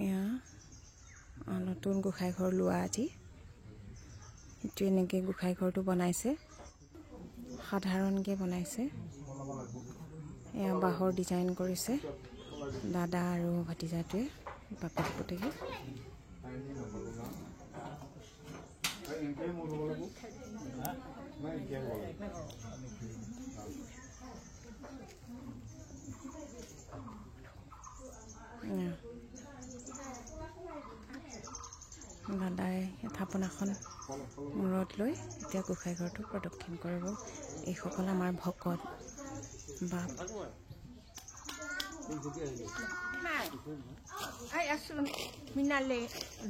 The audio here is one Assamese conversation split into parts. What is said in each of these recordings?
এয়া নতুন গোসাঁই ঘৰ লোৱা আজি সেইটো এনেকৈ গোসাঁই ঘৰটো বনাইছে সাধাৰণকৈ বনাইছে এয়া বাঁহৰ ডিজাইন কৰিছে দাদা আৰু ভতিজাটোৱে বাপেক পুতেকে দাদাই থাপনাখন মূৰত লৈ এতিয়া গোসাঁই ঘৰটো প্ৰদক্ষিণ কৰিব এইসকল আমাৰ ভকত বাপ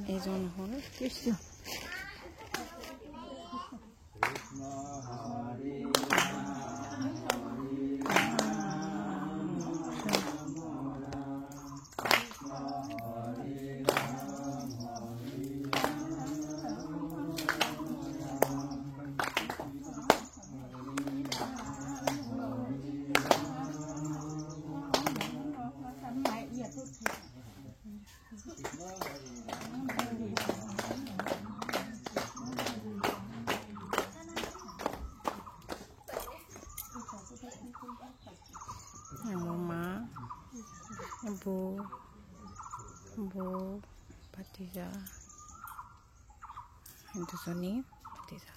এইজন হ'ল কৃষ্ণ মোৰ মা বৌ ভতিজা দুজনী ভতিজা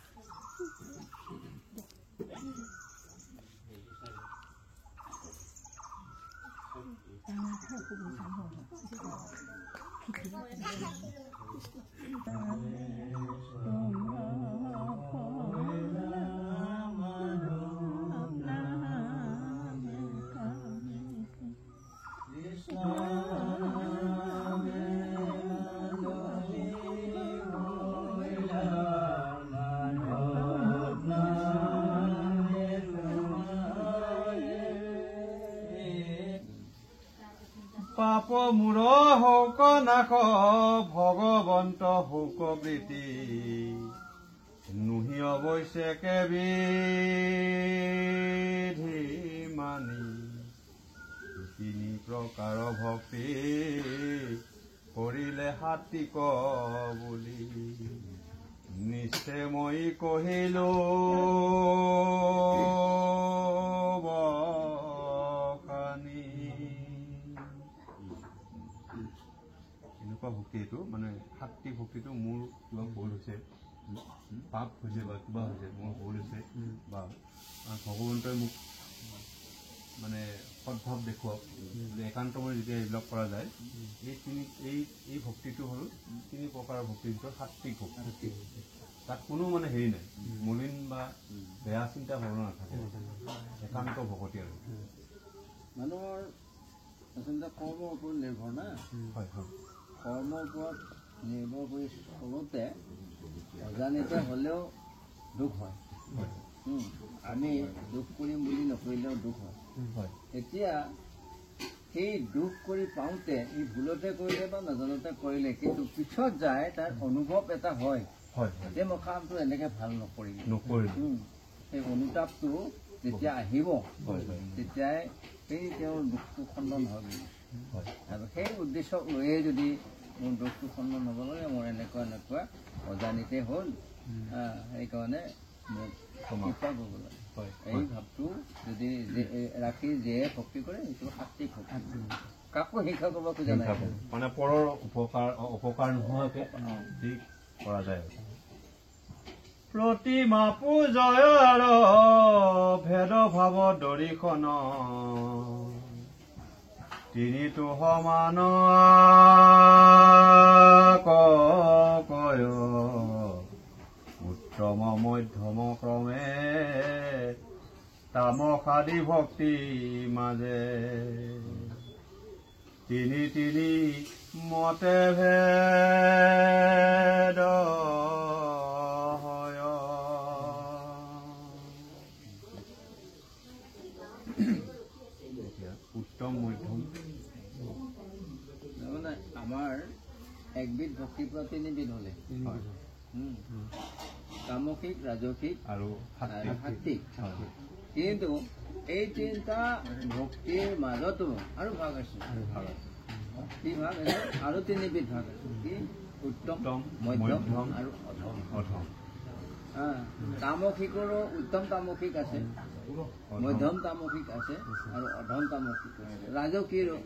পাপ মূৰ শোক নাশ ভগৱন্ত শোক বৃত্তি নুহি অৱশ্যে বিধি মানি তিনি প্ৰকাৰ ভক্তি কৰিলে সাত্বিক বুলি নিশ্চয় মই কহিলো ভক্তিটো মানে সাত্বিক ভক্তিটো মোৰ কিবা ভুল হৈছে পাপ হৈছে বা কিবা হৈছে মোৰ ভুল হৈছে বা ভগৱন্তই মোক মানে সদ্ভাৱ দেখুৱাওক একান্তময় যেতিয়া এইবিলাক কৰা যায় এই ভক্তিটো হ'ল তিনি প্ৰকাৰৰ ভক্তিৰ ভিতৰত সাত্বিক ভক্তি তাত কোনো মানে হেৰি নাই মলিন বা বেয়া চিন্তা ভাৱনা নাথাকে একান্ত ভকতি আৰু মানুহৰ আচলতে কৰ্মৰ ওপৰত নিৰ্ভৰ না হয় হয় কৰ্মৰ ওপৰত নিৰ্ভৰ কৰি চলোতে অজানিতে হ'লেও দুখ হয় আমি দুখ কৰিম বুলি নকৰিলেও দুখ হয় এতিয়া সেই দুখ কৰি পাওঁতে ই ভুলতে কৰিলে বা নাজানতে কৰিলে কিন্তু পিছত যায় তাৰ অনুভৱ এটা হয় যে মই কামটো এনেকে ভাল নকৰিলো সেই অনুতাপটো যেতিয়া আহিব তেতিয়াই সেই তেওঁৰ দুখটো খণ্ডন হয় আৰু সেই উদ্দেশ্যক লৈয়ে যদি মোৰ দুখটো খণ্ডন হ'ব লাগে মোৰ এনেকুৱা অজানিতে হ'ল সেইকাৰণে মোক কৃপা কৰিব লাগে এই ভাৱটো যদি ৰাখি যে ভক্তি কৰে সেইটো সাত্বিক ভক্তি কাকো শিক্ষা কৰিব খোজা নাই মানে পৰৰ উপকাৰ নোহোৱাকে কৰা যায় প্ৰতিমা পূজয় আৰু ভেদ ভাৱ দৰিখন তিনিটো সমান কয় উত্তম মধ্যম ক্ৰমে তামসাদি ভক্তি মাজে তিনি তিনি মতে ভেদ উত্তম মধ্যম আমাৰ একবিধ ভক্তি পৰা তিনিবিধ হলে তামসিক ৰাজসিক আৰু সাত্বিক কিন্তু এই তিনিটা ভক্তিৰ মাজতো আৰু ভাগ আছে কি ভাগ আছে আৰু তিনিবিধ ভাগ আছে কি উত্তম মধ্যম আৰু অধম তামসিকৰো উত্তম তামসিক আছে মধ্যম তামসিক আছে আৰু অধম তামসিক আছে ৰাজসিকৰো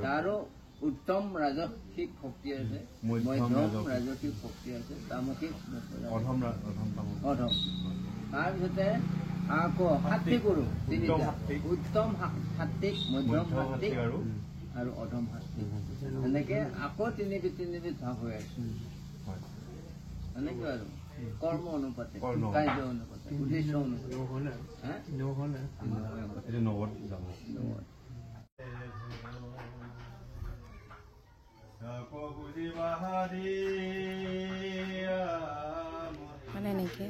তাৰো উত্তম ৰাজসিক শক্তি আছে মধ্যম ৰাজসিক শক্তি আছে তামসিক অধম তাৰপিছতে আকৌ সাত্বিকৰো তিনিটা উত্তম সাত্বিক মধ্যম সাত্বিক আৰু অধম সাত্বিক এনেকে আকৌ তিনিবিধ ভাগ হৈ আছে এনেকে আৰু কৰ্ম অনুপাতে কাৰ্য অনুপাতে উদ্দেশ্য অনুপাতে মানে এনেকৈ